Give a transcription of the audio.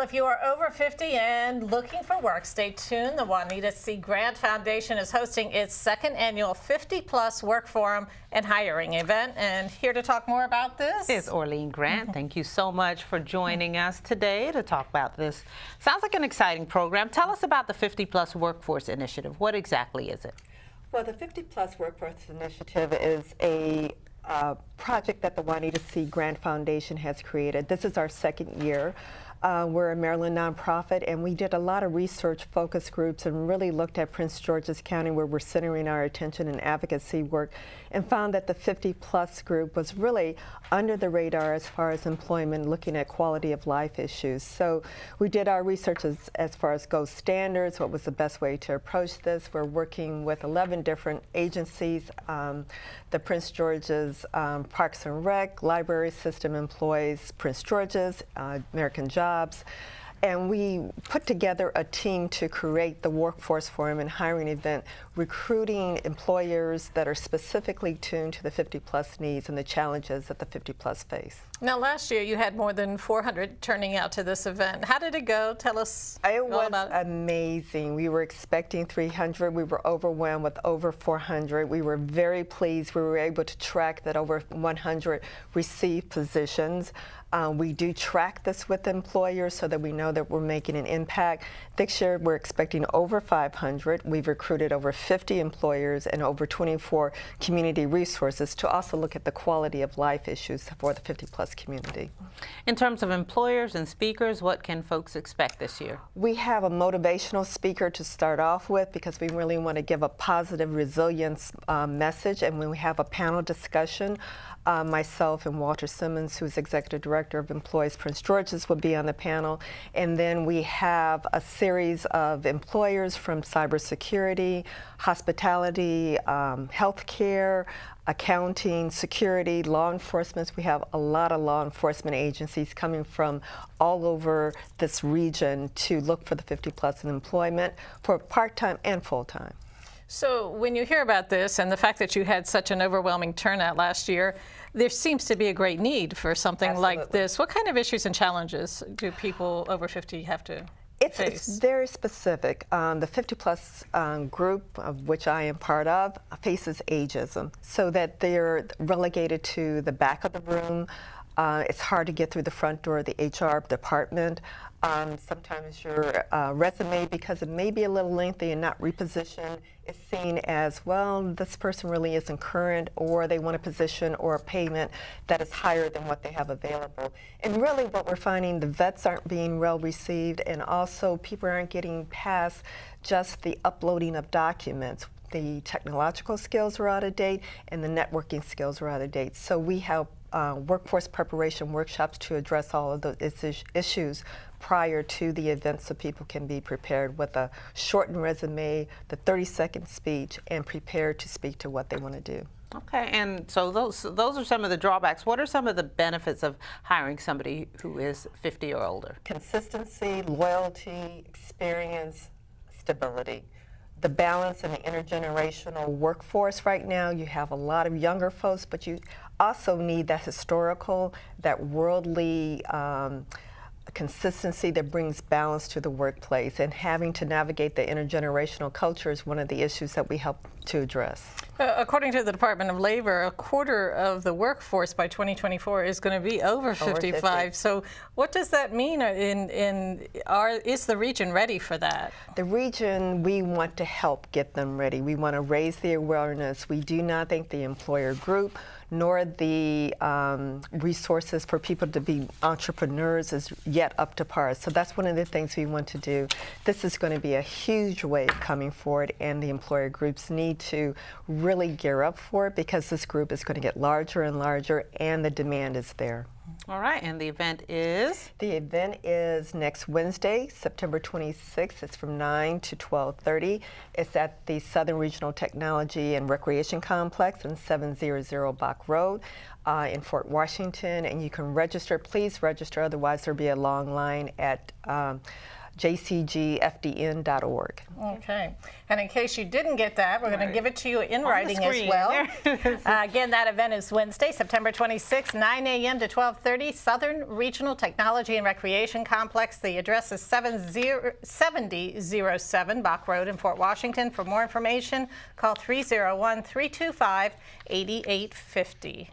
if you are over 50 and looking for work, stay tuned. The Juanita C. Grant Foundation is hosting its second annual 50-plus Work Forum and Hiring event. And here to talk more about this is Orlean Grant. Thank you so much for joining us today to talk about this. Sounds like an exciting program. Tell us about the 50-plus Workforce Initiative. What exactly is it? Well, the 50-plus Workforce Initiative is a project that the Juanita C. Grant Foundation has created. This is our second year. We're a Maryland nonprofit, and we did a lot of research focus groups and really looked at Prince George's County, where we're centering our attention and advocacy work, and found that the 50-plus group was really under the radar as far as employment, looking at quality of life issues. So we did our research as far as gold standards, what was the best way to approach this. We're working with 11 different agencies, the Prince George's Parks and Rec, Library System employees, Prince George's, American Jobs, and we put together a team to create the Workforce Forum and Hiring event, recruiting employers that are specifically tuned to the 50-plus needs and the challenges that the 50-plus face. Now, last year you had more than 400 turning out to this event. How did it go? Tell us all about it. It was amazing. We were expecting 300. We were overwhelmed with over 400. We were very pleased. We were able to track that over 100 received positions. We do track this with employers so that we know that we're making an impact. This year we're expecting over 500. We've recruited over 50 employers and over 24 community resources to also look at the quality of life issues for the 50-plus community. In terms of employers and speakers, what can folks expect this year? We have a motivational speaker to start off with because we really want to give a positive resilience message, and when we have a panel discussion, myself and Walter Simmons, who's Executive Director of Employees Prince George's, will be on the panel. And then we have a series of employers from cybersecurity, hospitality, healthcare, accounting, security, law enforcement. We have a lot of law enforcement agencies coming from all over this region to look for the 50-plus in employment for part-time and full-time. So when you hear about this and the fact that you had such an overwhelming turnout last year, there seems to be a great need for something Absolutely. like this. What kind of issues and challenges do people over 50 have to face? It's very specific. The 50-plus group, of which I am part of, faces ageism, so that they're relegated to the back of the room. It's hard to get through the front door of the HR department. Sometimes your resume, because it may be a little lengthy and not repositioned, is seen as, well, this person really isn't current, or they want a position or a payment that is higher than what they have available. And really what we're finding, the vets aren't being well received, and also people aren't getting past just the uploading of documents. The technological skills are out of date, and the networking skills are out of date. So we have workforce preparation workshops to address all of those issues prior to the event, so people can be prepared with a shortened resume, the 30-second speech, and prepared to speak to what they want to do. Okay, and so those are some of the drawbacks. What are some of the benefits of hiring somebody who is 50 or older? Consistency, loyalty, experience, stability. The balance in the intergenerational workforce right now, you have a lot of younger folks, but you also need that historical, that worldly consistency that brings balance to the workplace, and having to navigate the intergenerational culture is one of the issues that we help to address. According to the Department of Labor, a quarter of the workforce by 2024 is going to be over 55. So what does that mean? Is the region ready for that? The region, we want to help get them ready. We want to raise the awareness. We do not think the employer group nor the resources for people to be entrepreneurs is yet up to par. So that's one of the things we want to do. This is going to be a huge wave coming forward, and the employer groups need to really gear up for it, because this group is going to get larger and larger, and the demand is there. All right, and the event is? The event is next Wednesday, September 26th. It's from 9 to 12:30. It's at the Southern Regional Technology and Recreation Complex on 700 Bach Road in Fort Washington, and you can register. Please register, otherwise there'll be a long line at jcgfdn.org. Okay. And in case you didn't get that, we're going to give it to you in writing as screen. well. Again, that event is Wednesday, September 26th, 9 a.m. to 12:30, Southern Regional Technology and Recreation Complex. The address is 7007 Bach Road in Fort Washington. For more information, call 301-325-8850.